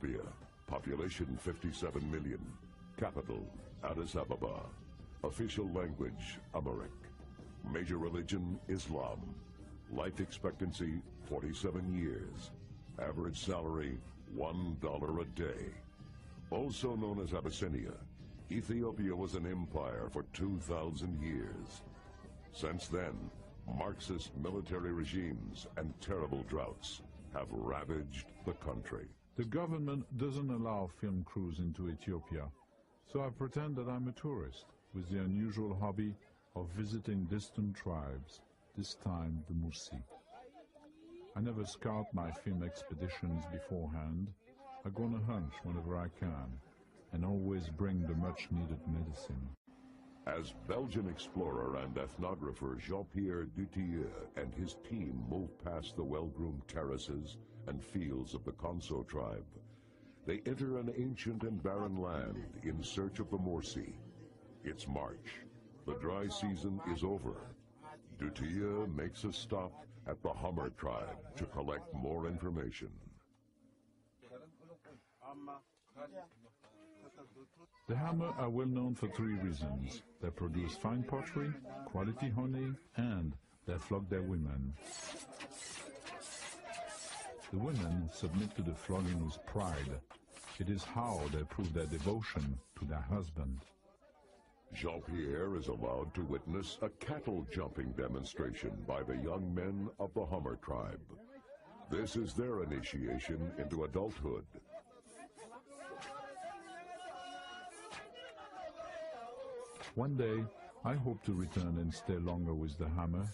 Ethiopia, population 57 million, capital Addis Ababa, official language Amharic, major religion Islam, life expectancy 47 years, average salary $1 a day. Also known as Abyssinia, Ethiopia was an empire for 2,000 years. Since then, Marxist military regimes and terrible droughts have ravaged the country. The government doesn't allow film crews into Ethiopia, so I pretend that I'm a tourist with the unusual hobby of visiting distant tribes, this time the Mursi. I never scout my film expeditions beforehand. I go on a hunch whenever I can, and always bring the much-needed medicine. As Belgian explorer and ethnographer Jean-Pierre Dutilleux and his team move past the well-groomed terraces and fields of the Konso tribe, they enter an ancient and barren land in search of the Mursi. It's March. The dry season is over. Dutilleux makes a stop at the Hummer tribe to collect more information. The Hammer are well known for three reasons. They produce fine pottery, quality honey, and they flog their women. The women submit to the flogging with pride. It is how they prove their devotion to their husband. Jean-Pierre is allowed to witness a cattle jumping demonstration by the young men of the Hummer tribe. This is their initiation into adulthood. One day, I hope to return and stay longer with the Hammer,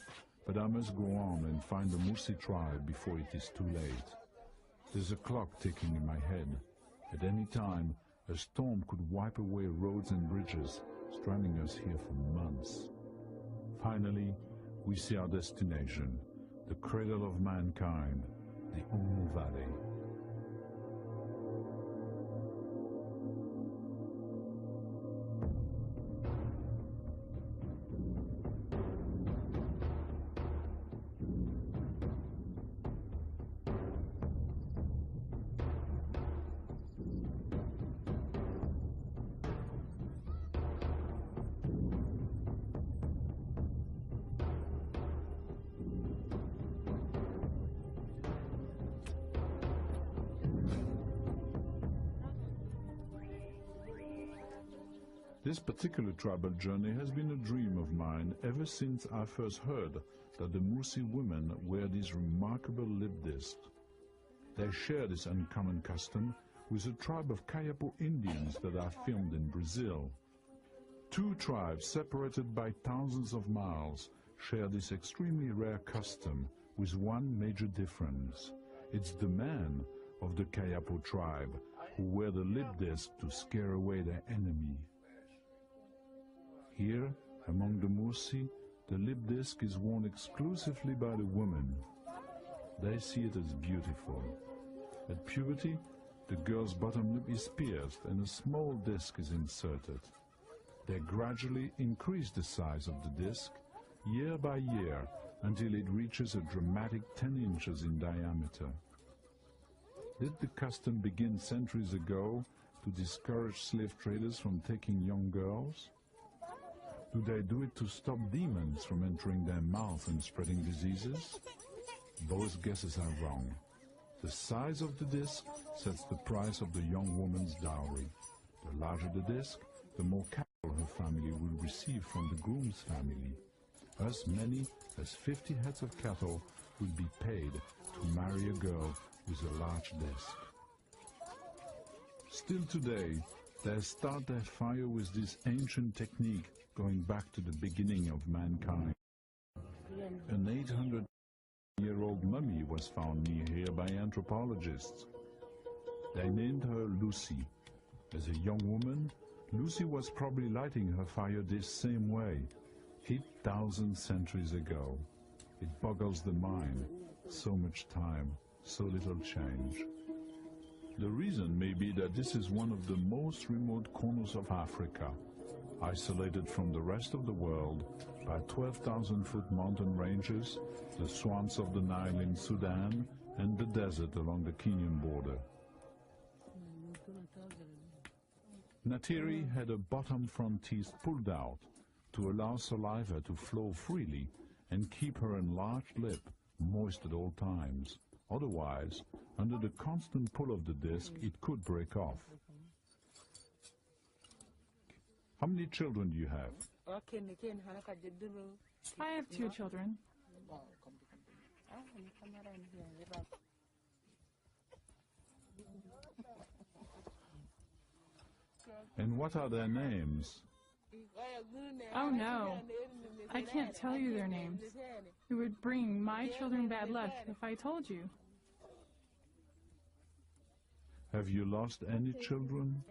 but I must go on and find the Mursi tribe before it is too late. There's a clock ticking in my head. At any time, a storm could wipe away roads and bridges, stranding us here for months. Finally, we see our destination, the cradle of mankind, the Omo Valley. This particular tribal journey has been a dream of mine ever since I first heard that the Mursi women wear these remarkable lip discs. They share this uncommon custom with a tribe of Kayapo Indians that I filmed in Brazil. Two tribes separated by thousands of miles share this extremely rare custom with one major difference. It's the men of the Kayapo tribe who wear the lip disc to scare away their enemy. Here, among the Mursi, the lip disc is worn exclusively by the women. They see it as beautiful. At puberty, the girl's bottom lip is pierced and a small disc is inserted. They gradually increase the size of the disc, year by year, until it reaches a dramatic 10 inches in diameter. Did the custom begin centuries ago to discourage slave traders from taking young girls? Do they do it to stop demons from entering their mouth and spreading diseases? Both guesses are wrong. The size of the disc sets the price of the young woman's dowry. The larger the disc, the more cattle her family will receive from the groom's family. As many as 50 heads of cattle will be paid to marry a girl with a large disc. Still today, they start their fire with this ancient technique going back to the beginning of mankind. An 800-year-old mummy was found near here by anthropologists. They named her Lucy. As a young woman, Lucy was probably lighting her fire this same way, 8,000 centuries ago. It boggles the mind. So much time, so little change. The reason may be that this is one of the most remote corners of Africa, isolated from the rest of the world by 12,000-foot mountain ranges, the swamps of the Nile in Sudan, and the desert along the Kenyan border. Natiri had her bottom front teeth pulled out to allow saliva to flow freely and keep her enlarged lip moist at all times. Otherwise, under the constant pull of the disc, it could break off. How many children do you have? I have 2 children. And what are their names? Oh no, I can't tell you their names. It would bring my children bad luck if I told you. Have you lost any children?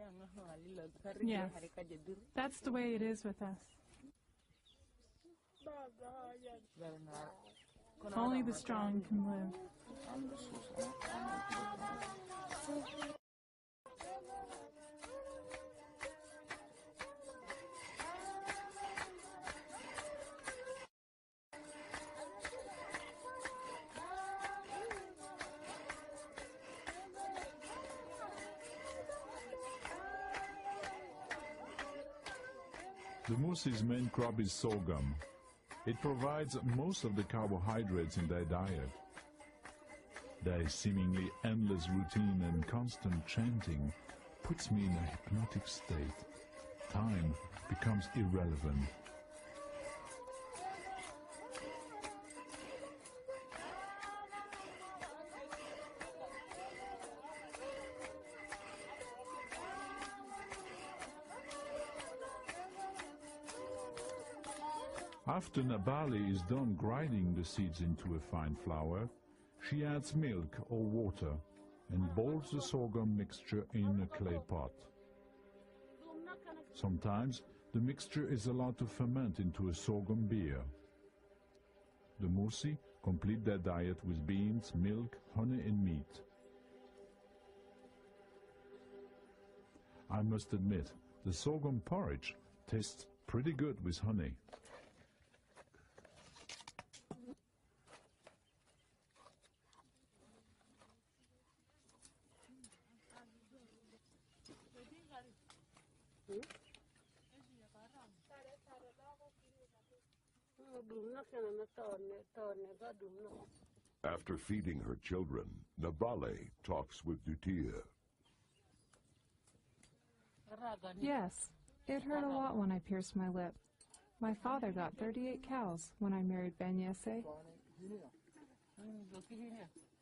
Yes, that's the way it is with us. Only the strong can live. The Musi's main crop is sorghum. It provides most of the carbohydrates in their diet. Their seemingly endless routine and constant chanting puts me in a hypnotic state. Time becomes irrelevant. After Nabali is done grinding the seeds into a fine flour, she adds milk or water and boils the sorghum mixture in a clay pot. Sometimes the mixture is allowed to ferment into a sorghum beer. The Musi complete their diet with beans, milk, honey and meat. I must admit, the sorghum porridge tastes pretty good with honey. After feeding her children, Nabale talks with Dutia. Yes, it hurt a lot when I pierced my lip. My father got 38 cows when I married Banyese.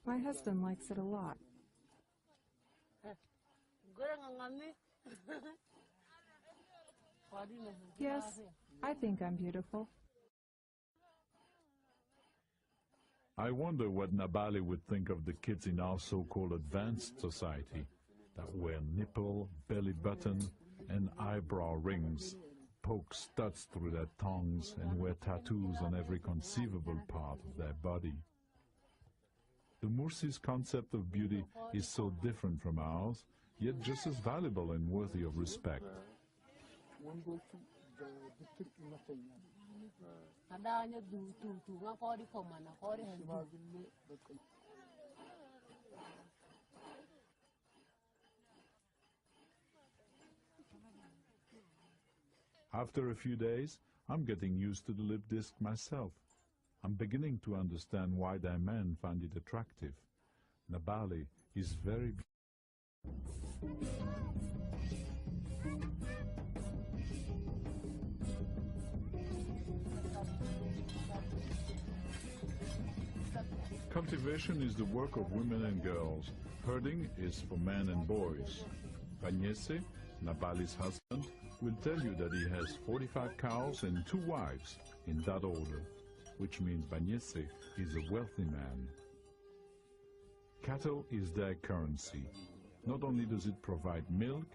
My husband likes it a lot. Yes, I think I'm beautiful. I wonder what Nabali would think of the kids in our so-called advanced society that wear nipple, belly button, and eyebrow rings, poke studs through their tongues, and wear tattoos on every conceivable part of their body. The Mursi's concept of beauty is so different from ours, yet just as valuable and worthy of respect. After a few days, I'm getting used to the lip disc myself. I'm beginning to understand why their men find it attractive. Nabali is very Cultivation is the work of women and girls. Herding is for men and boys. Banyese, Nabali's husband, will tell you that he has 45 cows and 2 wives, in that order, which means Banyese is a wealthy man. Cattle is their currency. Not only does it provide milk,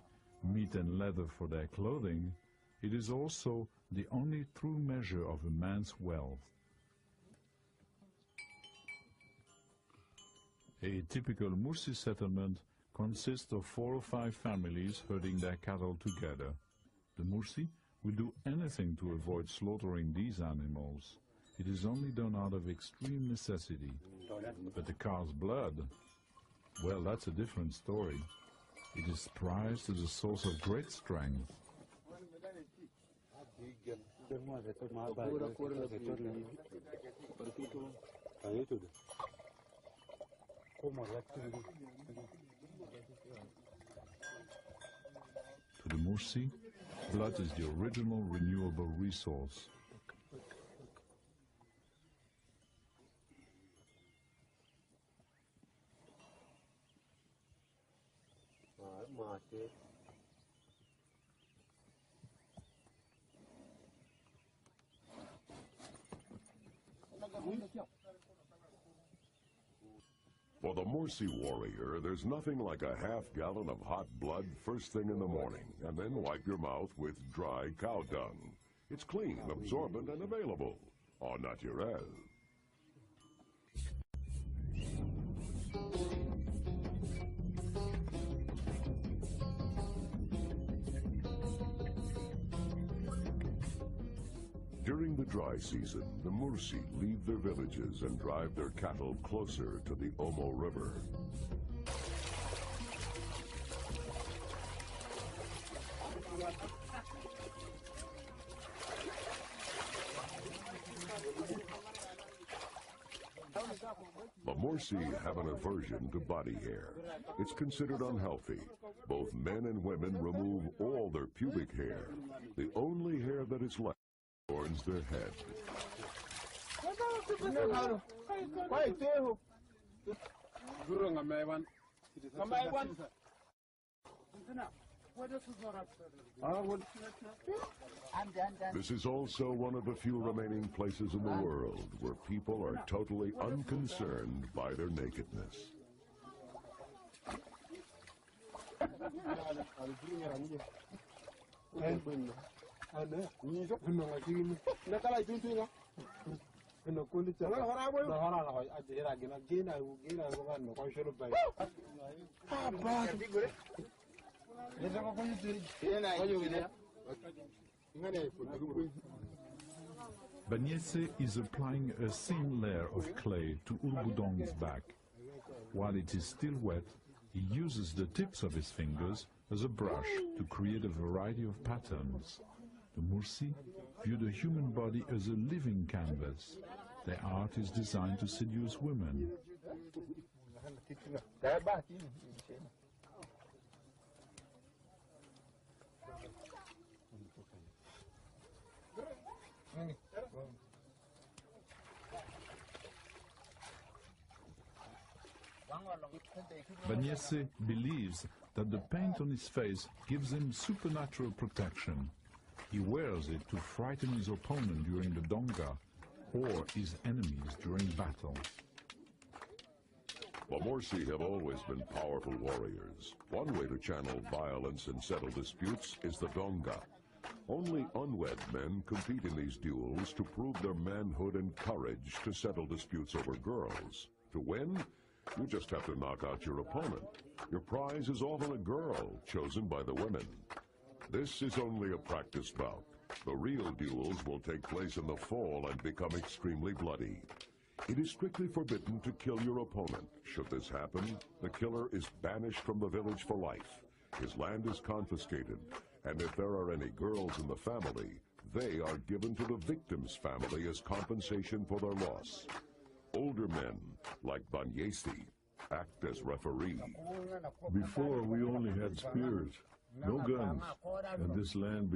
meat and leather for their clothing, it is also the only true measure of a man's wealth. A typical Mursi settlement consists of 4 or 5 families herding their cattle together. The Mursi will do anything to avoid slaughtering these animals. It is only done out of extreme necessity. But the cow's blood, well, that's a different story. It is prized as a source of great strength. To the Mursi, blood is the original renewable resource. For the Mursi warrior, there's nothing like a half-gallon of hot blood first thing in the morning, and then wipe your mouth with dry cow dung. It's clean, absorbent, and available. Au naturel. During the dry season, the Mursi leave their villages and drive their cattle closer to the Omo River. The Mursi have an aversion to body hair. It's considered unhealthy. Both men and women remove all their pubic hair. The only hair that is left adorns their head. This is also one of the few remaining places in the world where people are totally unconcerned by their nakedness. Banyese is applying a thin layer of clay to Ulbudong's back. While it is still wet, he uses the tips of his fingers as a brush to create a variety of patterns. The Mursi view the human body as a living canvas. Their art is designed to seduce women. Banyese believes that the paint on his face gives him supernatural protection. He wears it to frighten his opponent during the donga or his enemies during battle. The Mursi have always been powerful warriors. One way to channel violence and settle disputes is the donga. Only unwed men compete in these duels to prove their manhood and courage to settle disputes over girls. To win, you just have to knock out your opponent. Your prize is often a girl chosen by the women. This is only a practice bout. The real duels will take place in the fall and become extremely bloody. It is strictly forbidden to kill your opponent. Should this happen, the killer is banished from the village for life. His land is confiscated, and if there are any girls in the family, they are given to the victim's family as compensation for their loss. Older men, like Banyesi, act as referee. Before, we only had spears, no guns, and this land